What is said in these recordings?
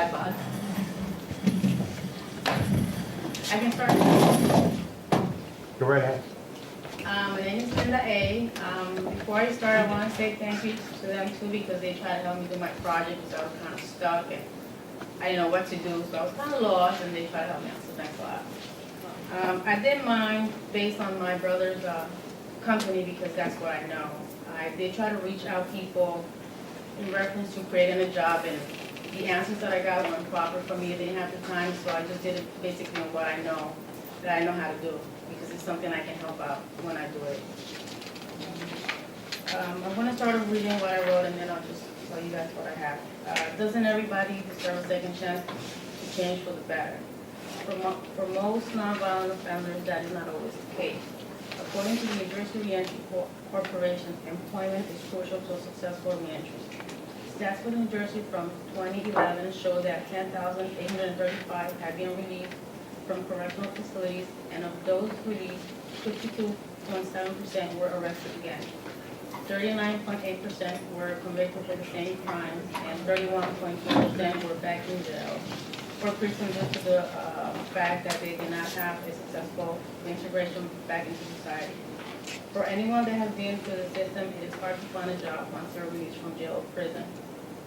Bye, boss. I can start. Go right ahead. My name is Linda A. Before I start, I want to say thank you to them too because they tried to help me do my project because I was kind of stuck and I didn't know what to do, so I was kind of lost and they tried to help me out, so thanks a lot. I did mine based on my brother's company because that's what I know. I did try to reach out people in reference to creating a job, and the answers that I got weren't proper for me. I didn't have the time, so I just did it basically on what I know, that I know how to do, because it's something I can help out when I do it. I'm going to start off reading what I wrote, and then I'll just tell you guys what I have. Doesn't everybody deserve a second chance to change for the better? For most nonviolent offenders, that is not always the case. According to the New Jersey Reentry Corporation, employment is crucial to a successful reentry. Stats for New Jersey from 2011 show that 10,835 have been released from correctional facilities, and of those released, 52.7% were arrested again. 39.8% were convicted for the same crimes, and 31.2% were back in jail for prison due to the fact that they did not have a successful reintegration back into society. For anyone that has been through the system, it is hard to find a job once they're released from jail or prison.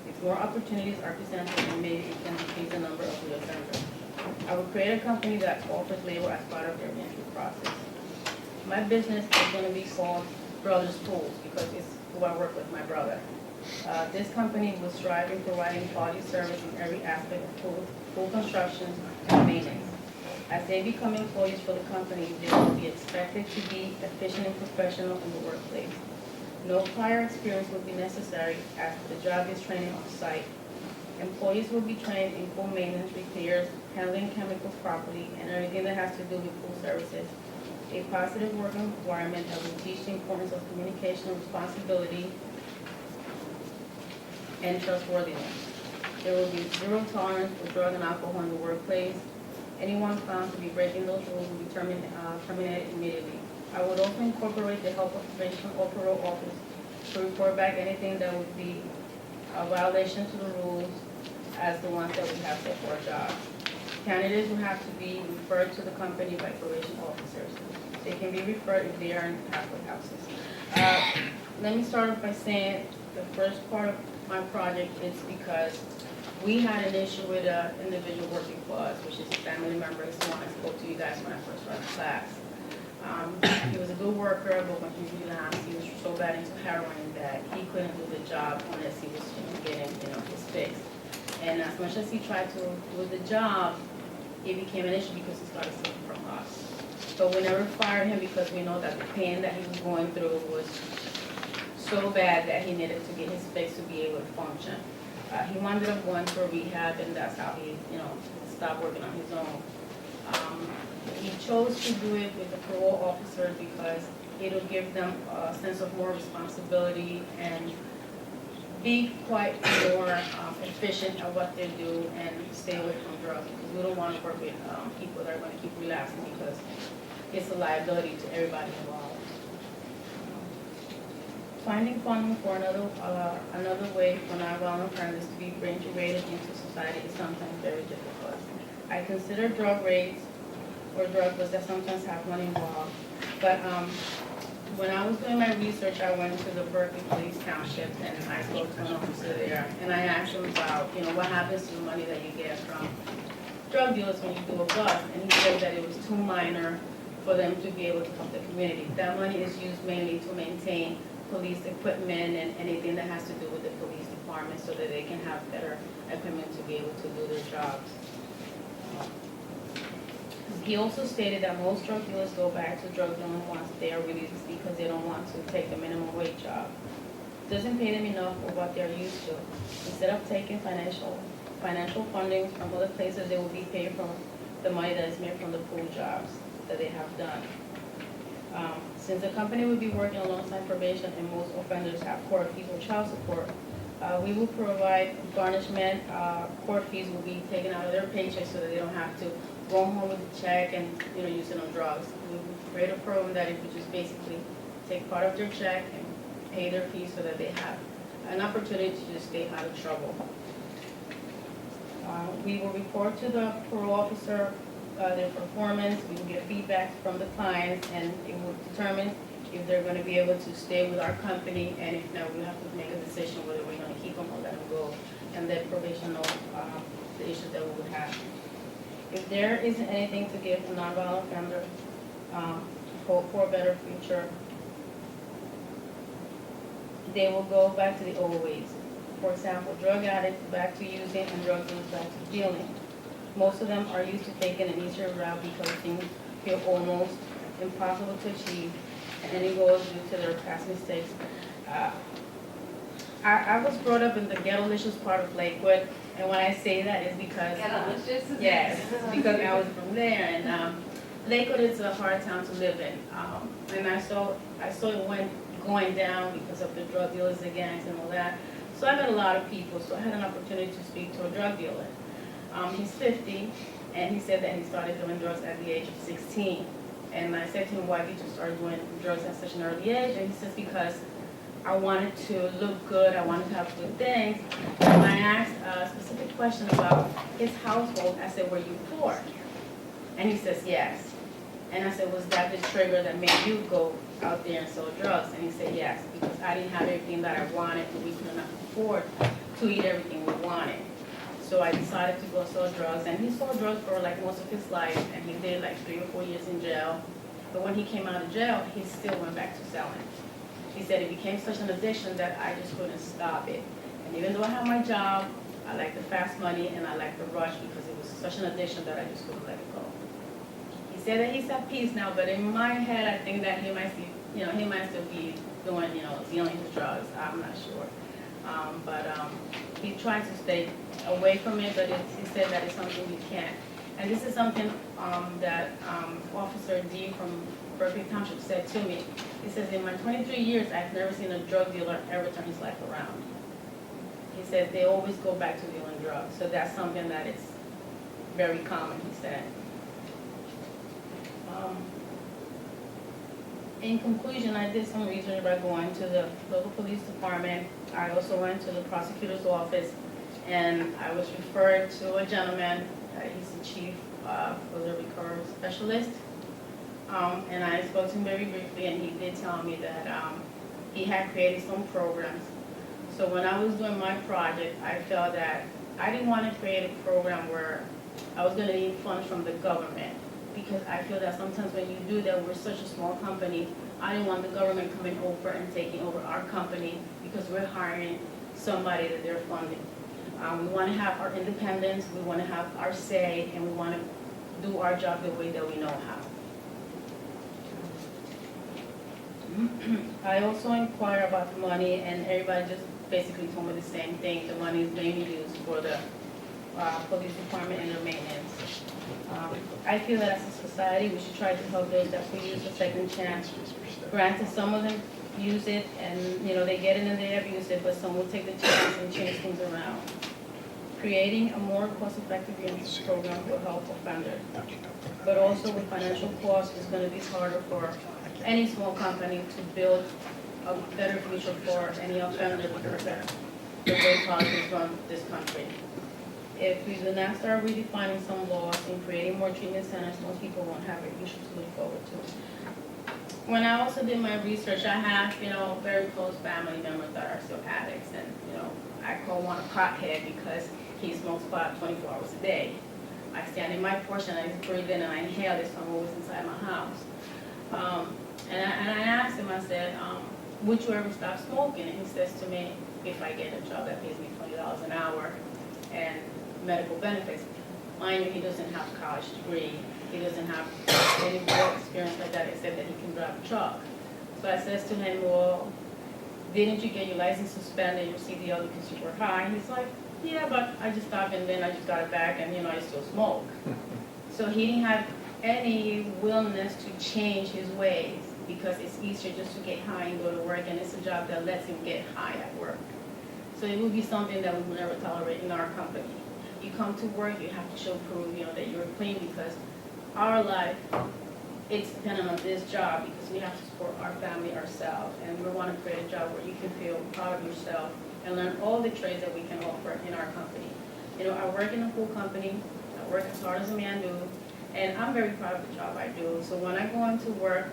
If more opportunities are presented, then maybe it can decrease the number of reoffenders. I will create a company that offers labor as part of their reentry process. My business is going to be called Brothers Tools because it's who I work with, my brother. This company will strive in providing quality service in every aspect of pool construction and maintenance. As they become employees for the company, they will be expected to be efficient and professional in the workplace. No prior experience will be necessary as the job is training on site. Employees will be trained in pool maintenance, repairs, handling chemicals properly, and everything that has to do with pool services. A positive work environment that will teach the importance of communication, responsibility, and trustworthiness. There will be zero tolerance for drug and alcohol in the workplace. Anyone found to be breaking those rules will be terminated immediately. I would also incorporate the health of probation or parole office to report back anything that would be a violation to the rules as the ones that we have set for our job. Candidates will have to be referred to the company by probation officers. They can be referred if they are in halfway houses. Let me start off by saying the first part of my project is because we had an issue with an individual working for us, which is a family member. It's the one I spoke to you guys when I first started class. He was a good worker, but when he relapsed, he was so bad into heroin that he couldn't do the job unless he was getting his fix. And as much as he tried to do the job, it became an issue because he started stealing from us. But we never fired him because we know that the pain that he was going through was so bad that he needed to get his fix to be able to function. He wound up going for rehab, and that's how he, stopped working on his own. He chose to do it with the parole officer because it'll give them a sense of more responsibility and be quite more efficient at what they do and stay away from drugs, because we don't want to work with people that are going to keep relapsing because it's a liability to everybody involved. Finding funding for another way for nonviolent offenders to be reintegrated into society is sometimes very difficult. I consider drug raids or drug was that sometimes have money involved, but when I was doing my research, I went to the Berkeley Police Township and I spoke to an officer there, and I asked him about, what happens to the money that you get from drug dealers when you do a bust, and he said that it was too minor for them to be able to help the community. That money is used mainly to maintain police equipment and anything that has to do with the police department so that they can have better equipment to be able to do their jobs. He also stated that most drug dealers go back to drug dealing once they are released because they don't want to take the minimum wage job. It doesn't pay them enough for what they're used to. Instead of taking financial funding from other places, they will be paid from the money that is made from the pool jobs that they have done. Since the company will be working alongside probation and most offenders have court fees or child support, we will provide garnishment. Court fees will be taken out of their paycheck so that they don't have to go home with a check and use it on drugs. We will create a program that it would just basically take part of their check and pay their fees so that they have an opportunity to just stay out of trouble. We will report to the parole officer their performance. We will get feedback from the clients, and it will determine if they're going to be able to stay with our company, and if not, we have to make a decision whether we're going to keep them or let them go, and then probation know the issues that we would have. If there isn't anything to give a nonviolent offender hope for a better future, they will go back to the old ways. For example, drug addicts back to using and drug dealers back to dealing. Most of them are used to taking an easier route because things feel almost impossible to achieve, and any goals due to their past mistakes. I was brought up in the ghetto-licious part of Lakewood, and when I say that is because yes, because I was from there, and Lakewood is a hard town to live in, and I saw it went going down because of the drug dealers, the gangs, and all that. So I met a lot of people, so I had an opportunity to speak to a drug dealer. He's 50, and he said that he started doing drugs at the age of 16. And I said to him, why did you start doing drugs at such an early age? And he says, because I wanted to look good, I wanted to have good things. And I asked a specific question about his household. I said, were you poor? And he says, yes. And I said, was that the trigger that made you go out there and sell drugs? And he said, yes, because I didn't have everything that I wanted, and we couldn't afford to eat everything we wanted. So I decided to go sell drugs, and he sold drugs for like most of his life, and he did like 3 or 4 years in jail. But when he came out of jail, he still went back to selling. He said it became such an addiction that I just couldn't stop it. And even though I have my job, I like the fast money and I like the rush because it was such an addiction that I just couldn't let it go. He said that he's at peace now, but in my head, I think that he might still be doing, dealing his drugs. I'm not sure. He tried to stay away from it, but he said that it's something we can't. And this is something that Officer D from Berkeley Township said to me. He says, in my 23 years, I've never seen a drug dealer ever turn his life around. He said they always go back to dealing drugs. So that's something that is very common, he said. In conclusion, I did some research by going to the local police department. I also went to the prosecutor's office, and I was referred to a gentleman. He's the chief of the recovery specialist. And I spoke to him very briefly, and he did tell me that he had created some programs. So when I was doing my project, I felt that I didn't want to create a program where I was going to need funds from the government, because I feel that sometimes when you do that, we're such a small company, I didn't want the government coming over and taking over our company because we're hiring somebody that they're funding. We want to have our independence, we want to have our say, and we want to do our job the way that we know how. I also inquire about the money, and everybody just basically told me the same thing. The money is mainly used for the police department and their maintenance. I feel that as a society, we should try to help those that could use a second chance. Granted, some of them use it, and they get it and they abuse it, but some will take the chance and change things around. Creating a more cost-effective reinvestment program will help offenders. But also with financial costs, it's going to be harder for any small company to build a better future for any offender because of the way politics run this country. If we do not start redefining some laws and creating more treatment centers, most people won't have an issue to look forward to. When I also did my research, I have, very close family members that are still addicts, and, I call one a pothead because he smokes pot 24 hours a day. I stand in my porch and I breathe in and I inhale this from always inside my house. And I asked him, I said, would you ever stop smoking? And he says to me, if I get a job that pays me $20 an hour and medical benefits. Mind you, he doesn't have a college degree. He doesn't have any work experience like that except that he can drive a truck. So I says to him, well, didn't you get your license suspended, your CDL because you were high? And he's like, yeah, but I just stopped and then I just got it back and, I still smoke. So he didn't have any willingness to change his ways because it's easier just to get high and go to work, and it's a job that lets him get high at work. So it would be something that we would never tolerate in our company. You come to work, you have to show proof, that you're clean, because our life, it's dependent on this job because we have to support our family ourselves, and we want to create a job where you can feel proud of yourself and learn all the trades that we can offer in our company. You know, I work in a cool company, I work as hard as a man do, and I'm very proud of the job I do. So when I go into work,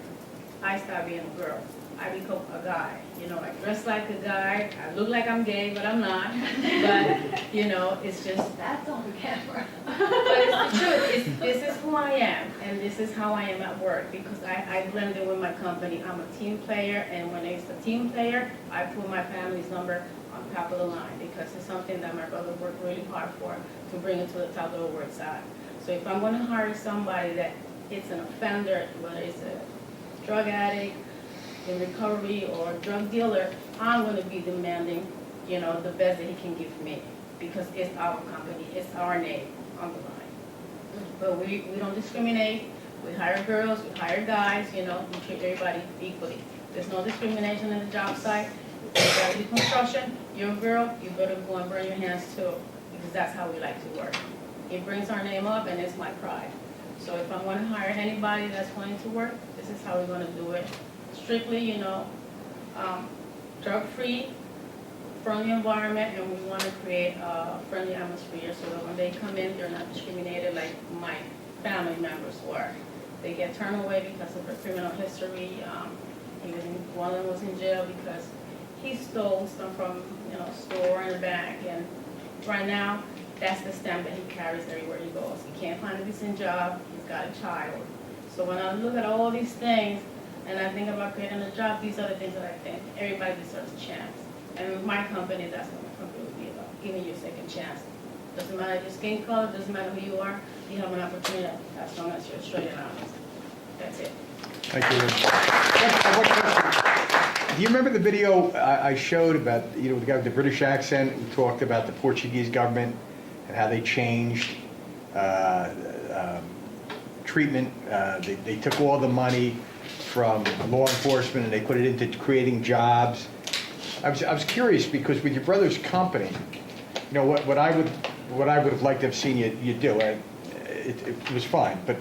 I stop being a girl. I become a guy. You know, I dress like a guy, I look like I'm gay, but I'm not. But, you know, it's just, That's on camera. but it's the truth. This is who I am, and this is how I am at work, because I blend in with my company. I'm a team player, and when it's a team player, I put my family's number on top of the line, because it's something that my brother worked really hard for, to bring it to the top of the work side. So if I'm gonna hire somebody that it's an offender, whether it's a drug addict, in recovery, or a drug dealer, I'm gonna be demanding, you know, the best that he can give me, because it's our company, it's our name on the line. But we don't discriminate. We hire girls, we hire guys, you know, we treat everybody equally. There's no discrimination in the job site. If you gotta do construction, you're a girl, you better go and burn your hands too, because that's how we like to work. It brings our name up, and it's my pride. So if I'm gonna hire anybody that's wanting to work, this is how we're gonna do it. Strictly, you know, drug-free, friendly environment, and we want to create a friendly atmosphere so that when they come in, they're not discriminated like my family members were. They get turned away because of their criminal history. One of them was in jail because he stole stuff from, you know, store and a bank, and right now, that's the stamp that he carries everywhere he goes. He can't find a decent job, he's got a child. So when I look at all these things, and I think about creating a job, these are the things that I think everybody deserves a chance. And with my company, that's what my company would be about, giving you a second chance. Doesn't matter your skin color, doesn't matter who you are, you have an opportunity as long as you're straight and honest. That's it. Thank you. Do you remember the video I showed about, you know, the guy with the British accent who talked about the Portuguese government and how they changed treatment? They took all the money from law enforcement and they put it into creating jobs. I was curious because with your brother's company, you know, what I would have liked to have seen you do. It was fine, but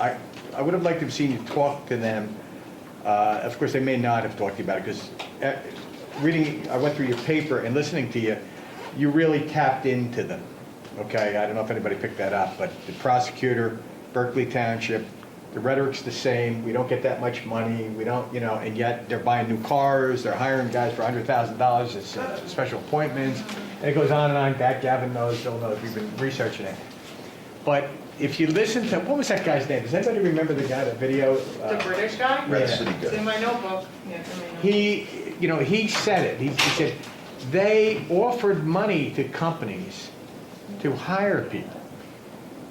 I would have liked to have seen you talk to them. Of course, they may not have talked to you about it because I went through your paper and listening to you, you really tapped into them. Okay, I don't know if anybody picked that up, but the prosecutor, Berkeley Township, the rhetoric's the same. We don't get that much money. We don't, you know, and yet they're buying new cars. They're hiring guys for $100,000 as special appointments. And it goes on and on. Gavin knows, Bill knows. We've been researching it. But if you listen to, what was that guy's name? Does anybody remember the guy, the video? The British guy? Red City It's in my notebook. Yeah, it's in my notebook. He, you know, he said it. He said they offered money to companies to hire people.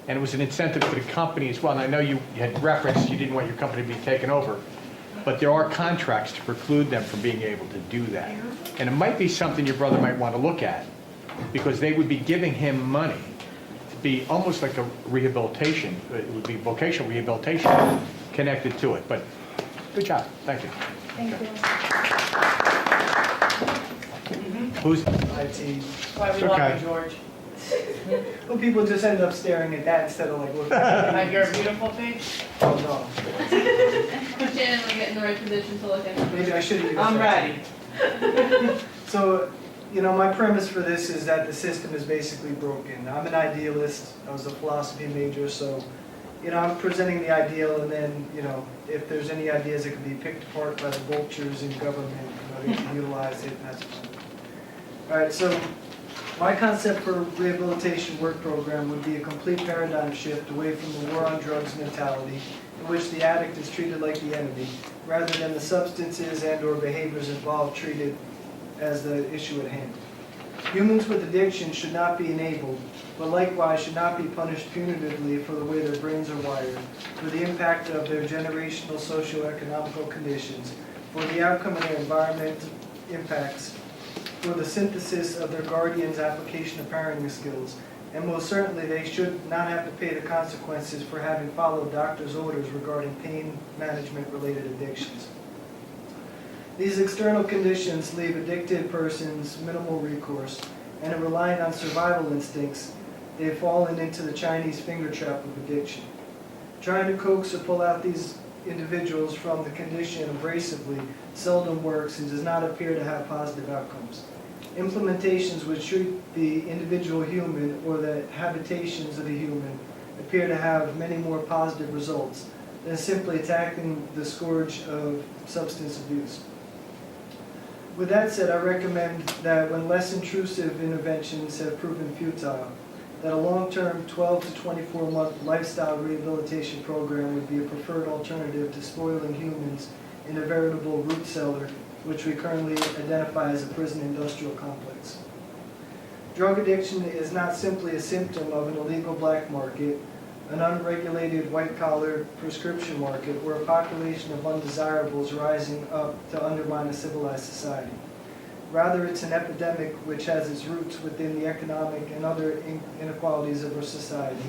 And it was an incentive for the company as well. And I know you had referenced you didn't want your company to be taken over, but there are contracts to preclude them from being able to do that. And it might be something your brother might want to look at, because they would be giving him money to be almost like a rehabilitation. It would be vocational rehabilitation connected to it. But good job. Thank you. Thank you. Who's? IT. Why we It's love okay. you, George. Well, people just end up staring at that instead of like looking at Your beautiful face. oh no. Shannon will get in the right position to look at. Maybe I should have used I'm that. ready. So, you know, my premise for this is that the system is basically broken. I'm an idealist. I was a philosophy major, so, you know, I'm presenting the ideal, and then, you know, if there's any ideas that can be picked apart by the vultures in government, you know, they can utilize it, and that's fine. All right, so my concept for rehabilitation work program would be a complete paradigm shift away from the war on drugs mentality, in which the addict is treated like the enemy, rather than the substances and/or behaviors involved treated as the issue at hand. Humans with addiction should not be enabled, but likewise should not be punished punitively for the way their brains are wired, for the impact of their generational socio-economical conditions, for the outcome of their environment impacts, for the synthesis of their guardian's application of parenting skills, and most certainly they should not have to pay the consequences for having followed doctor's orders regarding pain management-related addictions. These external conditions leave addicted persons minimal recourse, and in relying on survival instincts, they have fallen into the Chinese finger trap of addiction. Trying to coax or pull out these individuals from the condition abrasively seldom works and does not appear to have positive outcomes. Implementations which treat the individual human or the habitations of the human appear to have many more positive results than simply attacking the scourge of substance abuse. With that said, I recommend that when less intrusive interventions have proven futile, that a long-term 12 to 24-month lifestyle rehabilitation program would be a preferred alternative to spoiling humans in a veritable root cellar, which we currently identify as a prison industrial complex. Drug addiction is not simply a symptom of an illegal black market, an unregulated white-collar prescription market, or a population of undesirables rising up to undermine a civilized society. Rather, it's an epidemic which has its roots within the economic and other inequalities of our society,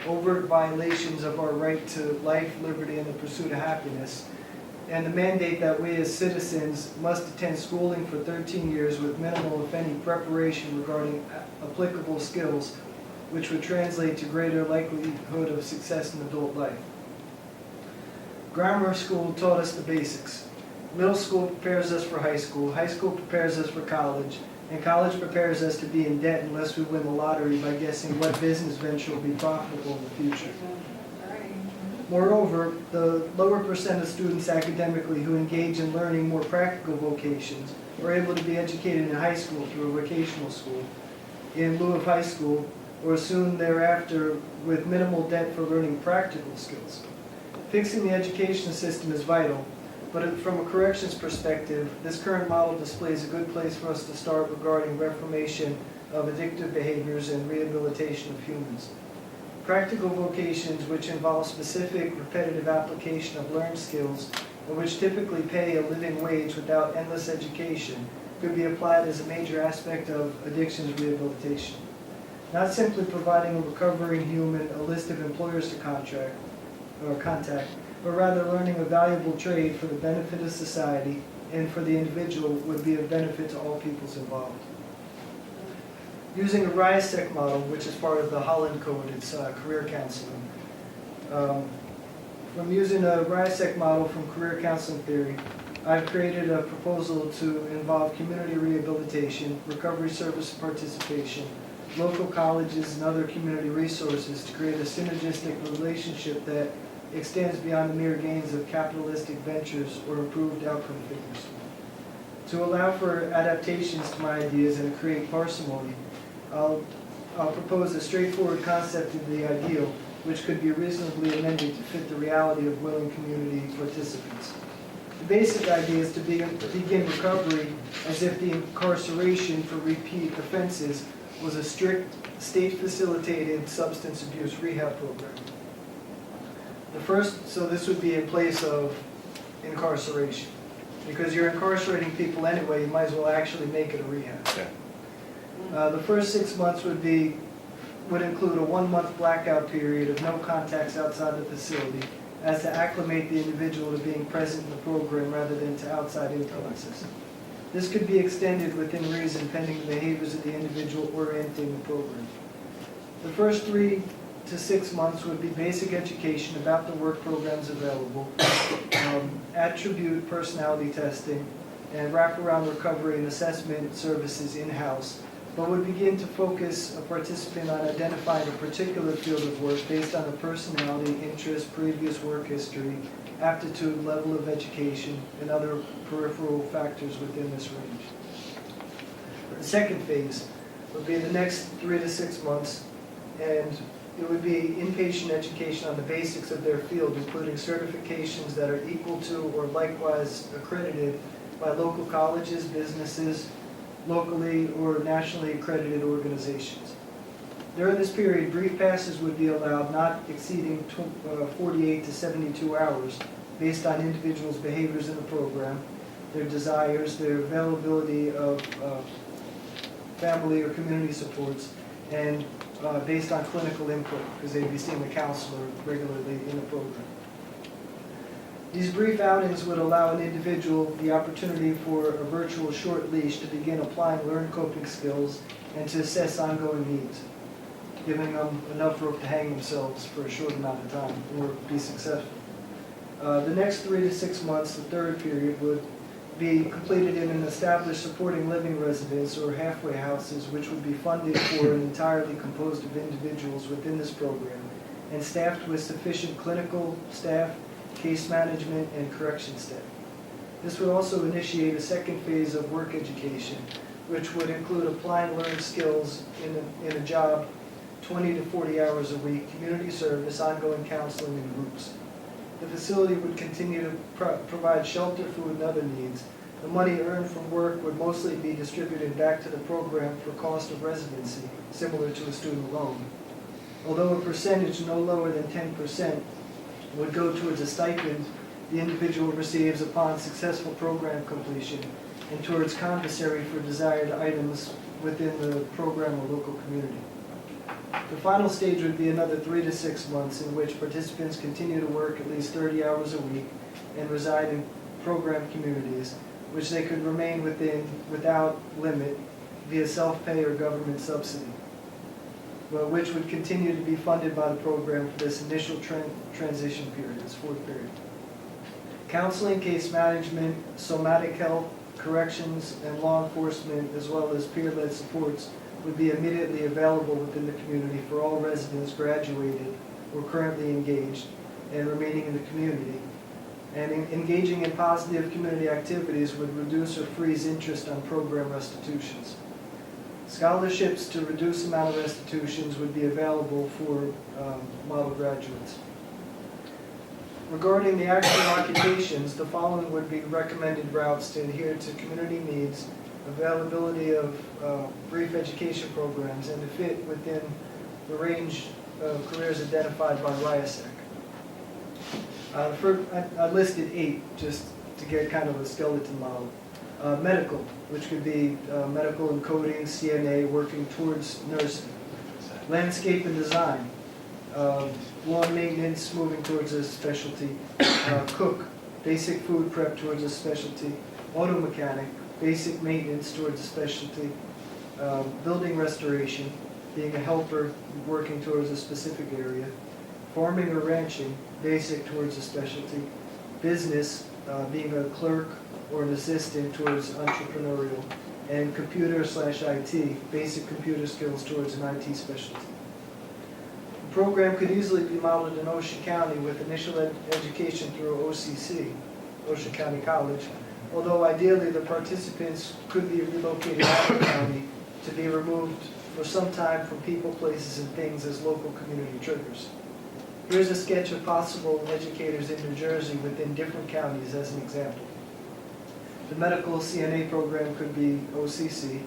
overt violations of our right to life, liberty, and the pursuit of happiness, and the mandate that we as citizens must attend schooling for 13 years with minimal, if any, preparation regarding applicable skills, which would translate to greater likelihood of success in adult life. Grammar school taught us the basics. Middle school prepares us for high school prepares us for college, and college prepares us to be in debt unless we win the lottery by guessing what business venture will be profitable in the future. Moreover, the lower percent of students academically who engage in learning more practical vocations are able to be educated in high school through a vocational school, in lieu of high school, or soon thereafter with minimal debt for learning practical skills. Fixing the education system is vital, but from a corrections perspective, this current model displays a good place for us to start regarding reformation of addictive behaviors and rehabilitation of humans. Practical vocations, which involve specific repetitive application of learned skills and which typically pay a living wage without endless education, could be applied as a major aspect of addictions rehabilitation. Not simply providing a recovering human a list of employers to contact, but rather learning a valuable trade for the benefit of society and for the individual would be of benefit to all peoples involved. Using a RISEC model, which is part of the Holland Code, it's career counseling. From using a RISEC model from career counseling theory, I've created a proposal to involve community rehabilitation, recovery service participation, local colleges, and other community resources to create a synergistic relationship that extends beyond the mere gains of capitalistic ventures or improved outcome figures. To allow for adaptations to my ideas and to create parsimony, I'll propose a straightforward concept of the ideal, which could be reasonably amended to fit the reality of willing community participants. The basic idea is to begin recovery as if the incarceration for repeat offenses was a strict, state-facilitated substance abuse rehab program. So this would be in place of incarceration. Because you're incarcerating people anyway, you might as well actually make it a rehab. Yeah. The first 6 months would include a 1-month blackout period of no contacts outside the facility, as to acclimate the individual to being present in the program rather than to outside influences. This could be extended within reason pending the behaviors of the individual orienting the program. The first 3 to 6 months would be basic education about the work programs available, attribute personality testing, and wraparound recovery and assessment services in-house, but would begin to focus a participant on identifying a particular field of work based on the personality, interest, previous work history, aptitude, level of education, and other peripheral factors within this range. The second phase would be the next 3 to 6 months, and it would be inpatient education on the basics of their field, including certifications that are equal to or likewise accredited by local colleges, businesses, locally or nationally accredited organizations. During this period, brief passes would be allowed, not exceeding 48 to 72 hours, based on individuals' behaviors in the program, their desires, their availability of family or community supports, and based on clinical input, because they'd be seeing a counselor regularly in the program. These brief outings would allow an individual the opportunity for a virtual short leash to begin applying learned coping skills and to assess ongoing needs, giving them enough rope to hang themselves for a short amount of time or be successful. The next 3 to 6 months, the third period, would be completed in an established supporting living residence or halfway houses, which would be funded for and entirely composed of individuals within this program, and staffed with sufficient clinical staff, case management, and correction staff. This would also initiate a second phase of work education, which would include applying learned skills in a job 20 to 40 hours a week, community service, ongoing counseling, and groups. The facility would continue to provide shelter, food, and other needs. The money earned from work would mostly be distributed back to the program for cost of residency, similar to a student loan. Although a percentage no lower than 10% would go towards a stipend the individual receives upon successful program completion and towards compensatory for desired items within the program or local community. The final stage would be another 3 to 6 months in which participants continue to work at least 30 hours a week and reside in program communities, which they could remain within without limit via self-pay or government subsidy, but which would continue to be funded by the program for this initial transition period, this 4th period. Counseling, case management, somatic health, corrections, and law enforcement, as well as peer-led supports, would be immediately available within the community for all residents graduated or currently engaged and remaining in the community. And engaging in positive community activities would reduce or freeze interest on program restitutions. Scholarships to reduce amount of restitutions would be available for model graduates. Regarding the actual occupations, the following would be recommended routes to adhere to community needs, availability of brief education programs, and to fit within the range of careers identified by RIASEC. I listed 8 just to get kind of a skeleton model. Medical, which could be medical and coding, CNA, working towards nursing. Landscape and design, lawn maintenance, moving towards a specialty. Cook, basic food prep towards a specialty. Auto mechanic, basic maintenance towards a specialty. Building restoration, being a helper, working towards a specific area. Farming or ranching, basic towards a specialty. Business, being a clerk or an assistant towards entrepreneurial. And computer/IT, basic computer skills towards an IT specialty. The program could easily be modeled in Ocean County with initial education through OCC, Ocean County College, although ideally the participants could be relocated out of the county to be removed for some time from people, places, and things as local community triggers. Here's a sketch of possible educators in New Jersey within different counties as an example. The medical CNA program could be OCC.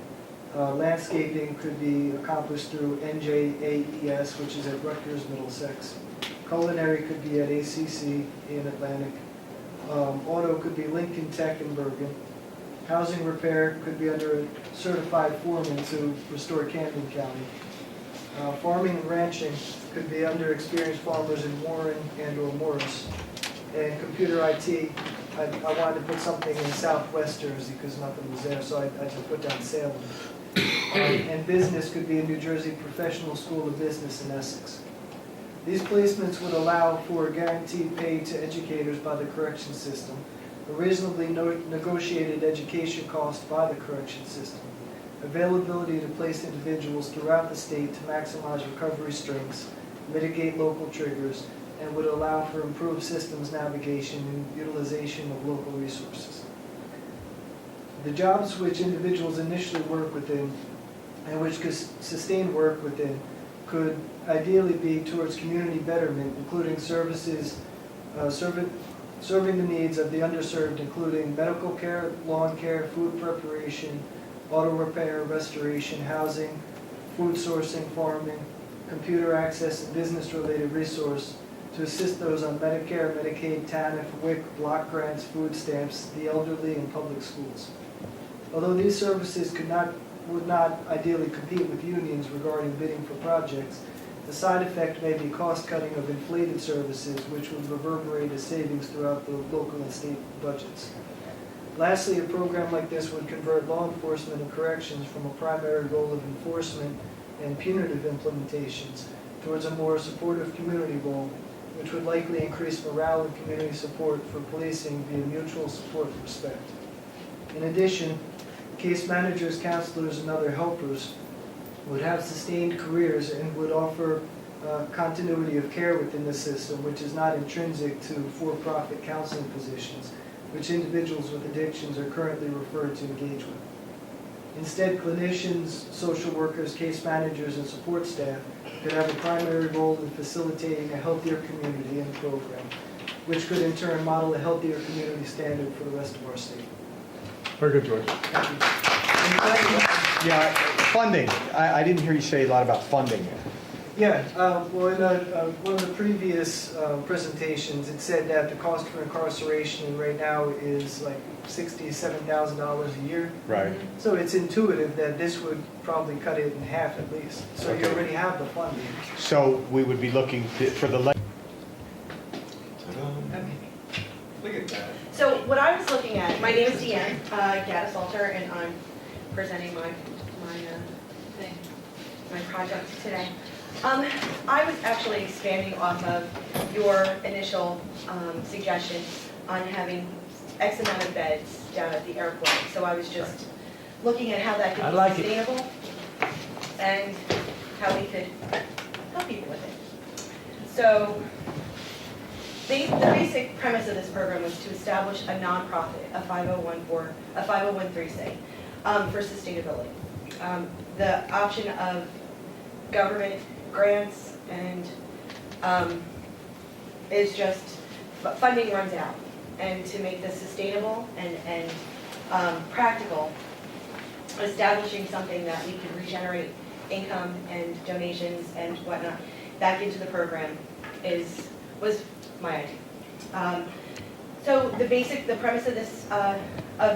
Landscaping could be accomplished through NJAES, which is at Rutgers, Middlesex. Culinary could be at ACC in Atlantic. Auto could be Lincoln Tech in Bergen. Housing repair could be under a certified foreman to restore Camden County. Farming and ranching could be under experienced farmers in Warren and or Morris. And computer IT, I wanted to put something in Southwest Jersey because nothing was there, so I just put down Salem. And business could be a New Jersey Professional School of Business in Essex. These placements would allow for guaranteed pay to educators by the correction system, a reasonably negotiated education cost by the correction system, availability to place individuals throughout the state to maximize recovery strengths, mitigate local triggers, and would allow for improved systems navigation and utilization of local resources. The jobs which individuals initially work within and which could sustain work within could ideally be towards community betterment, including services, serving the needs of the underserved, including medical care, lawn care, food preparation, auto repair, restoration, housing, food sourcing, farming, computer access, and business-related resource to assist those on Medicare, Medicaid, TANF, WIC, block grants, food stamps, the elderly, and public schools. Although these services would not ideally compete with unions regarding bidding for projects, the side effect may be cost-cutting of inflated services, which would reverberate as savings throughout the local and state budgets. Lastly, a program like this would convert law enforcement and corrections from a primary role of enforcement and punitive implementations towards a more supportive community role, which would likely increase morale and community support for policing via mutual support and respect. In addition, case managers, counselors, and other helpers would have sustained careers and would offer continuity of care within the system, which is not intrinsic to for-profit counseling positions, which individuals with addictions are currently referred to engage with. Instead, clinicians, social workers, case managers, and support staff could have a primary role in facilitating a healthier community and program, which could in turn model a healthier community standard for the rest of our state. Very good, George. Thank you. Any questions? Yeah, funding. I didn't hear you say a lot about funding. Yeah, well, in one of the previous presentations, it said that the cost for incarceration right now is like $67,000 a year. Right. So it's intuitive that this would probably cut it in half at least. So you Okay. already have the funding. So we would be looking for the. Look at that. So what I was looking at, my name is Deanne Gaddis-Salter, and I'm presenting my Thing. project today. I was actually expanding off of your initial suggestion on having X amount of beds down at the airport. So I was just looking at how that could I be like it. sustainable and how we could help people with it. So the basic premise of this program was to establish a nonprofit, a 501(c), for sustainability. The option of government grants and is just funding runs out, and to make this sustainable and practical, establishing something that we could regenerate income and donations and whatnot back into the program was my idea. So the premise of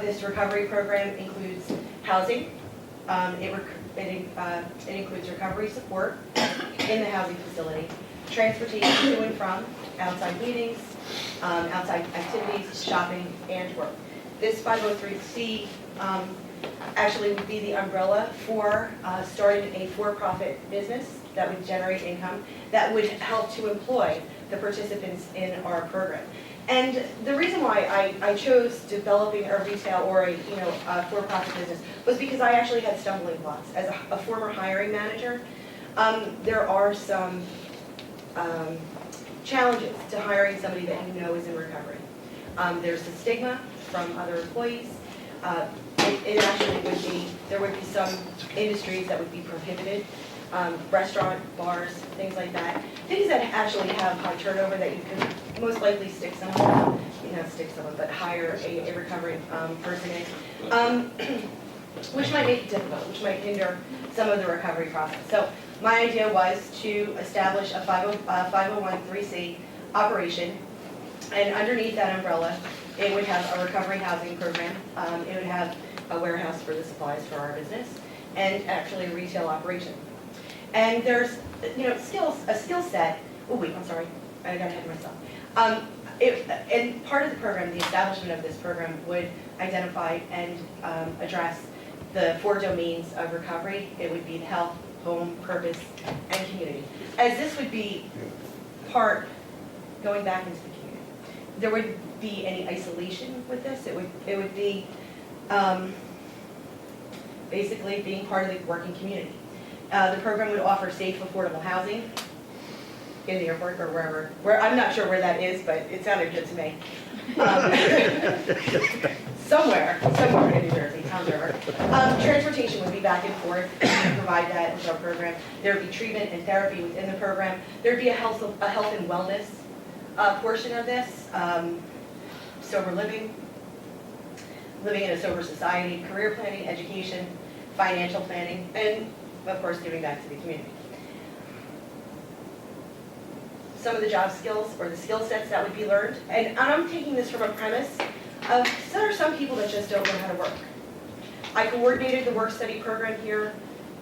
this recovery program includes housing. It includes recovery support in the housing facility, transportation to and from, outside meetings, outside activities, shopping, and work. This 503(c) actually would be the umbrella for starting a for-profit business that would generate income that would help to employ the participants in our program. And the reason why I chose developing a retail or a for-profit business was because I actually had stumbling blocks. As a former hiring manager, there are some challenges to hiring somebody that you know is in recovery. There's the stigma from other employees. It actually would be, there would be some industries that would be prohibited. Restaurant, bars, things like that. Things that actually have high turnover that you could most likely hire a recovery person in, which might make it difficult, which might hinder some of the recovery process. So my idea was to establish a 501(c) operation, and underneath that umbrella, it would have a recovery housing program. It would have a warehouse for the supplies for our business, and actually a retail operation. And there's, a skill set. Oh wait, I'm sorry, I got ahead of myself. And part of the program, the establishment of this program, would identify and address the 4 domains of recovery. It would be health, home, purpose, and community. As this would be part going back into the community. There wouldn't be any isolation with this. It would be basically being part of the working community. The program would offer safe, affordable housing in the airport or where I'm not sure where that is, but it sounded good to me. Somewhere in New Jersey, Tom's River. Transportation would be back and forth. We would provide that with our program. There would be treatment and therapy within the program. There would be a health and wellness portion of this. Sober living in a sober society, career planning, education, financial planning, and of course giving back to the community. Some of the job skills or the skill sets that would be learned, and I'm taking this from a premise of there are some people that just don't know how to work. I coordinated the work study program here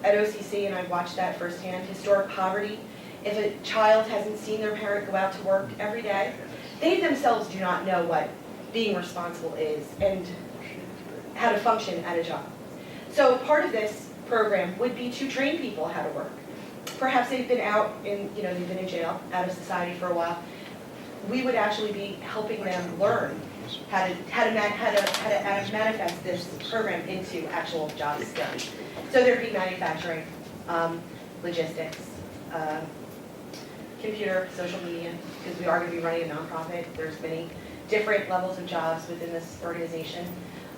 at OCC, and I watched that firsthand. Historic poverty. If a child hasn't seen their parent go out to work every day, they themselves do not know what being responsible is and how to function at a job. So part of this program would be to train people how to work. Perhaps they've been out they've been in jail, out of society for a while. We would actually be helping them learn how to manifest this program into actual job skills. So there'd be manufacturing, logistics, computer, social media, because we are going to be running a nonprofit. There's many different levels of jobs within this organization,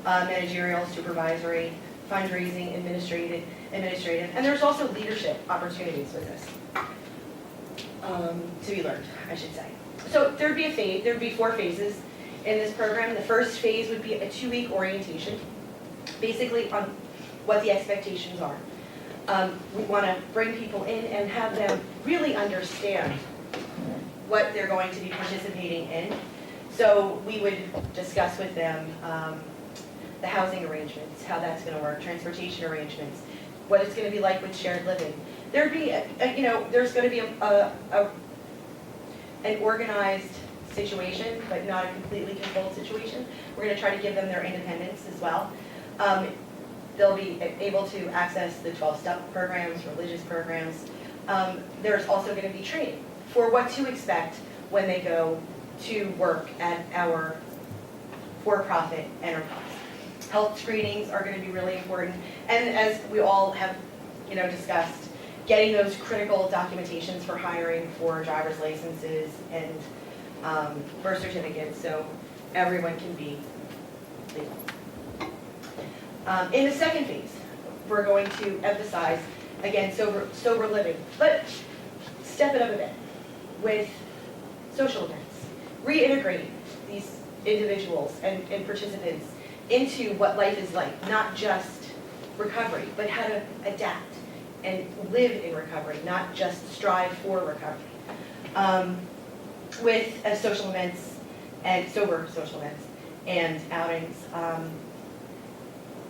managerial, supervisory, fundraising, administrative, and there's also leadership opportunities with this to be learned, I should say. So there'd be 4 phases in this program. The first phase would be a 2-week orientation, basically on what the expectations are. We want to bring people in and have them really understand what they're going to be participating in. So we would discuss with them the housing arrangements, how that's going to work, transportation arrangements, what it's going to be like with shared living. There'd be, there's going to be an organized situation, but not a completely controlled situation. We're going to try to give them their independence as well. They'll be able to access the 12-step programs, religious programs. There's also going to be training for what to expect when they go to work at our for-profit enterprise. Health screenings are going to be really important. And as we all have discussed, getting those critical documentations for hiring for driver's licenses and birth certificates so everyone can be legal. In the second phase, we're going to emphasize, again, sober living, but step it up a bit with social events, reintegrate these individuals and participants into what life is like, not just recovery, but how to adapt and live in recovery, not just strive for recovery. With social events and sober social events and outings,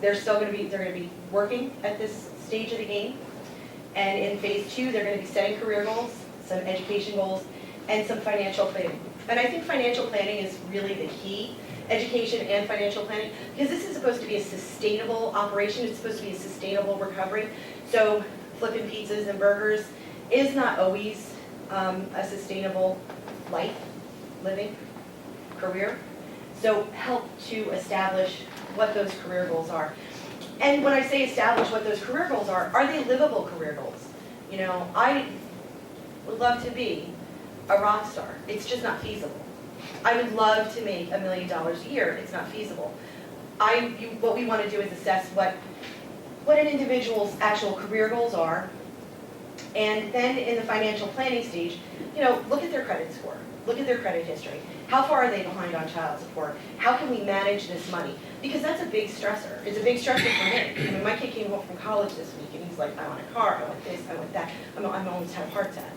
they're going to be working at this stage of the game. And in phase 2, they're going to be setting career goals, some education goals, and some financial planning. And I think financial planning is really the key, education and financial planning, because this is supposed to be a sustainable operation. It's supposed to be a sustainable recovery. So flipping pizzas and burgers is not always a sustainable life, living, career. So help to establish what those career goals are. And when I say establish what those career goals are they livable career goals? I would love to be a rock star. It's just not feasible. I would love to make $1 million a year. It's not feasible. What we want to do is assess what an individual's actual career goals are, and then in the financial planning stage, look at their credit score, look at their credit history. How far are they behind on child support? How can we manage this money? Because that's a big stressor. It's a big stressor for me. My kid came home from college this week, and he's like, I want a car, I want this, I want that. I'm almost had a heart attack.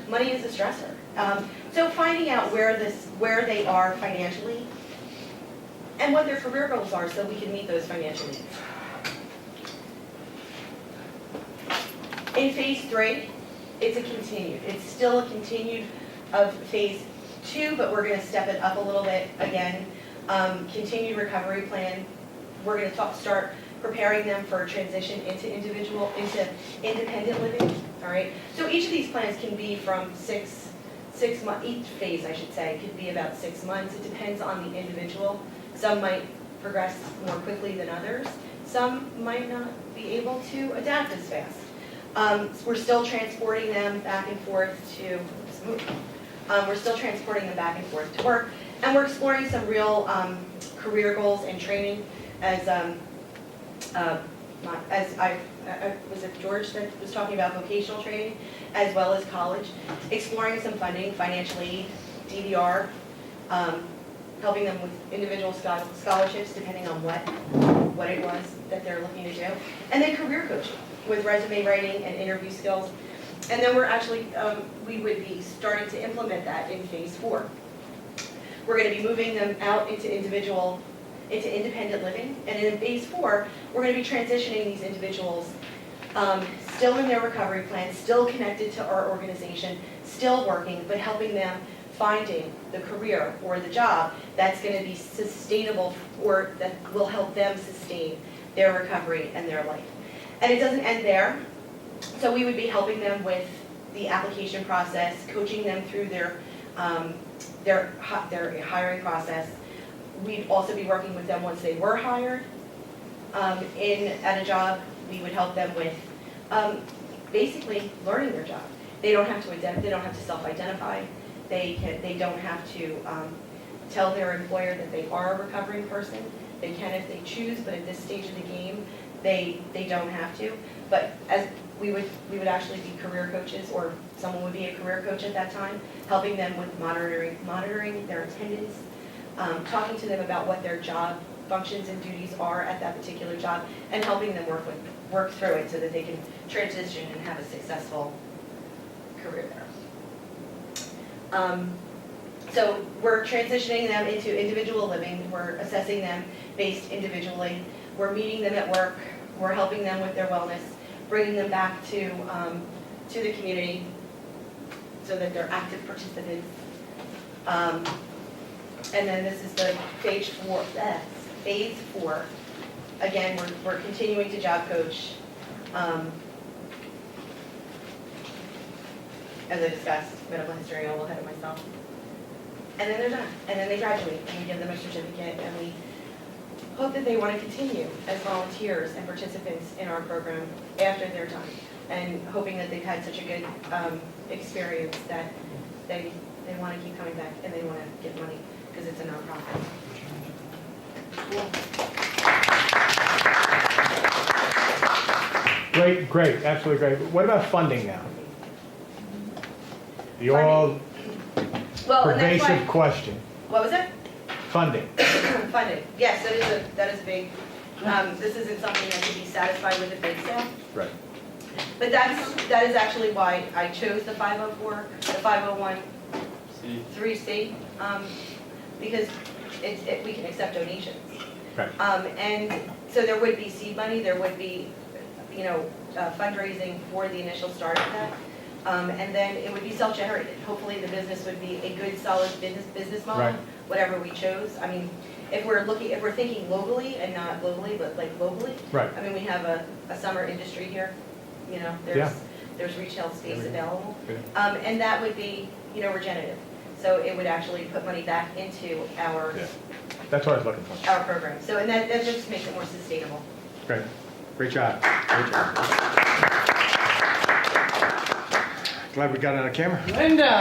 Money is a stressor. So finding out where they are financially and what their career goals are so we can meet those financial needs. In phase 3, it's still a continued of phase 2, but we're going to step it up a little bit again. Continued recovery plan. We're going to start preparing them for transition into independent living. All right. So each of these plans can be from 6 months. Each phase, I should say, could be about 6 months. It depends on the individual. Some might progress more quickly than others. Some might not be able to adapt as fast. We're still transporting them back and forth to. We're still transporting them back and forth to work, and we're exploring some real career goals and training as was it George that was talking about vocational training, as well as college, exploring some funding, financial aid, DVR, helping them with individual scholarships depending on what it was that they're looking to do, and then career coaching with resume writing and interview skills. And then we're actually, we would be starting to implement that in phase 4. We're going to be moving them out into independent living. And in phase 4, we're going to be transitioning these individuals still in their recovery plan, still connected to our organization, still working, but helping them finding the career or the job that's going to be sustainable or that will help them sustain their recovery and their life. And it doesn't end there. So we would be helping them with the application process, coaching them through their hiring process, We'd also be working with them once they were hired at a job. We would help them with basically learning their job. They don't have to self-identify. They don't have to tell their employer that they are a recovering person. They can if they choose, but at this stage of the game, they don't have to. But as we would actually be career coaches, or someone would be a career coach at that time, helping them with monitoring their attendance, talking to them about what their job functions and duties are at that particular job, and helping them work through it so that they can transition and have a successful career there. So we're transitioning them into individual living. We're assessing them based individually. We're meeting them at work. We're helping them with their wellness, bringing them back to the community so that they're active participants. And then this is the phase 4. Again, we're continuing to job coach. As I discussed, medical history, I'm a little ahead of myself. And then they're done. And then they graduate, and we give them a certificate, and we hope that they want to continue as volunteers and participants in our program after they're done. And hoping that they've had such a good experience that they want to keep coming back and they want to give money because it's a nonprofit. Great, absolutely great. But what about funding now? The all Well, and that's pervasive why, question. what was it? Funding. Funding. Yes, that is a big, this isn't something that can be satisfied with a big sale. Right. But that is actually why I chose the 504, the 501 3C, because we can accept donations. Right. And so there would be seed money, there would be, fundraising for the initial start of that. And then it would be self-generated. Hopefully the business would be a good, solid business model, Right. whatever we chose. I mean, if we're thinking locally and not globally, but like globally. Right. I mean, we have a summer industry here, Yeah. there's retail space available. Yeah. And that would be, regenerative. So it would actually put money back into our Yeah. That's what I was looking for. our program. So, and that just makes it more sustainable. Great job. Glad we got it on camera. Linda.